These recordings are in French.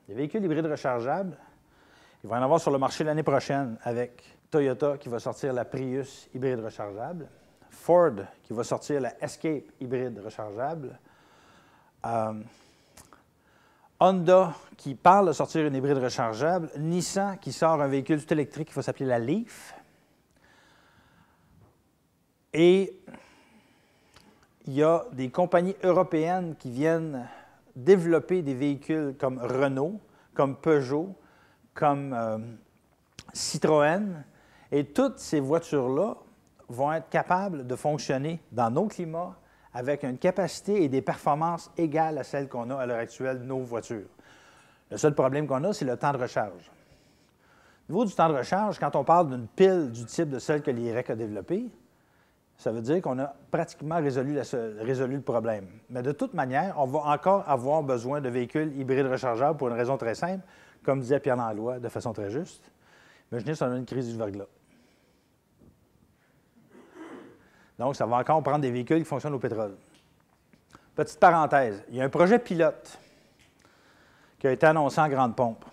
Des véhicules hybrides rechargeables, il va y en avoir sur le marché l'année prochaine avec Toyota qui va sortir la Prius hybride rechargeable, Ford qui va sortir la Escape hybride rechargeable, Honda qui parle de sortir une hybride rechargeable, Nissan qui sort un véhicule tout électrique qui va s'appeler la Leaf. Et il y a des compagnies européennes qui viennent développer des véhicules comme Renault, comme Peugeot, comme Citroën. Et toutes ces voitures-là vont être capables de fonctionner dans nos climats avec une capacité et des performances égales à celles qu'on a à l'heure actuelle de nos voitures. Le seul problème qu'on a, c'est le temps de recharge. Au niveau du temps de recharge, quand on parle d'une pile du type de celle que l'IREC a développée, ça veut dire qu'on a pratiquement résolu le problème. Mais de toute manière, on va encore avoir besoin de véhicules hybrides rechargeables pour une raison très simple, comme disait Pierre Langlois de façon très juste. Imaginez si on a une crise du verglas. Donc, ça va encore prendre des véhicules qui fonctionnent au pétrole. Petite parenthèse, il y a un projet pilote qui a été annoncé en grande pompe,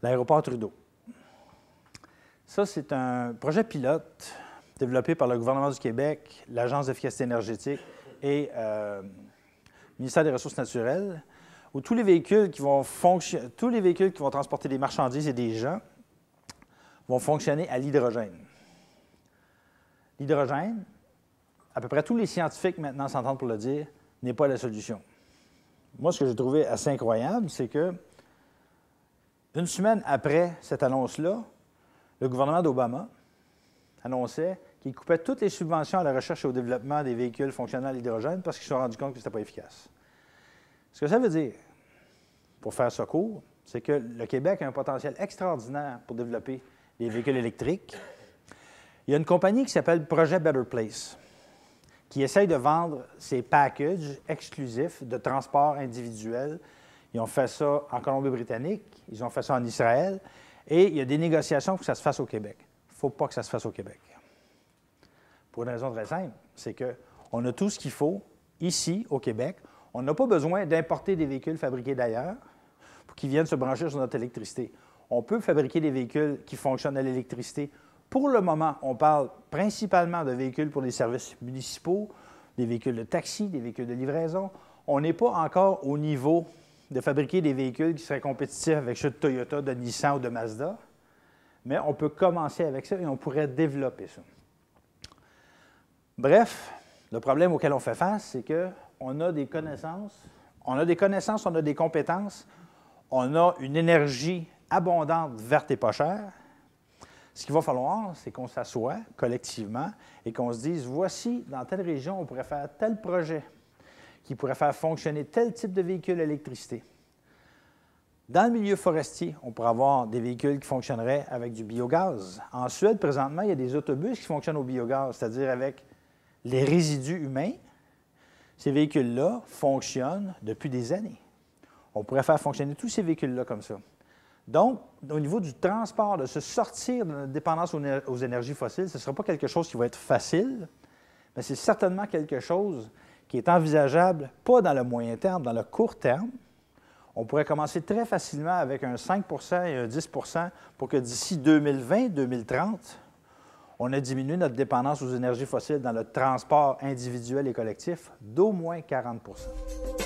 l'aéroport Trudeau. Ça, c'est un projet pilote développé par le gouvernement du Québec, l'Agence d'efficacité énergétique et le ministère des Ressources naturelles, où tous les véhicules qui vont transporter des marchandises et des gens vont fonctionner à l'hydrogène. L'hydrogène, à peu près tous les scientifiques maintenant s'entendent pour le dire, n'est pas la solution. Moi, ce que j'ai trouvé assez incroyable, c'est que une semaine après cette annonce-là, le gouvernement d'Obama annonçait qu'il coupait toutes les subventions à la recherche et au développement des véhicules fonctionnant à l'hydrogène parce qu'ils se sont rendus compte que ce n'était pas efficace. Ce que ça veut dire, pour faire ça court, c'est que le Québec a un potentiel extraordinaire pour développer des véhicules électriques. Il y a une compagnie qui s'appelle Projet Better Place qui essaye de vendre ses packages exclusifs de transport individuel. Ils ont fait ça en Colombie-Britannique, ils ont fait ça en Israël, et il y a des négociations pour que ça se fasse au Québec. Il ne faut pas que ça se fasse au Québec. Pour une raison très simple, c'est qu'on a tout ce qu'il faut ici, au Québec. On n'a pas besoin d'importer des véhicules fabriqués d'ailleurs pour qu'ils viennent se brancher sur notre électricité. On peut fabriquer des véhicules qui fonctionnent à l'électricité. Pour le moment, on parle principalement de véhicules pour les services municipaux, des véhicules de taxi, des véhicules de livraison. On n'est pas encore au niveau de fabriquer des véhicules qui seraient compétitifs avec ceux de Toyota, de Nissan ou de Mazda, mais on peut commencer avec ça et on pourrait développer ça. Bref, le problème auquel on fait face, c'est qu'on a des connaissances, on a des compétences, on a une énergie abondante, verte et pas chère. Ce qu'il va falloir, c'est qu'on s'assoie collectivement et qu'on se dise, voici, dans telle région, on pourrait faire tel projet qui pourrait faire fonctionner tel type de véhicule à électricité. Dans le milieu forestier, on pourrait avoir des véhicules qui fonctionneraient avec du biogaz. En Suède, présentement, il y a des autobus qui fonctionnent au biogaz, c'est-à-dire avec les résidus humains. Ces véhicules-là fonctionnent depuis des années. On pourrait faire fonctionner tous ces véhicules-là comme ça. Donc, au niveau du transport, de se sortir de notre dépendance aux énergies fossiles, ce ne sera pas quelque chose qui va être facile, mais c'est certainement quelque chose qui est envisageable, pas dans le moyen terme, dans le court terme. On pourrait commencer très facilement avec un 5 et un 10 pour que d'ici 2020-2030, on ait diminué notre dépendance aux énergies fossiles dans le transport individuel et collectif d'au moins 40 %.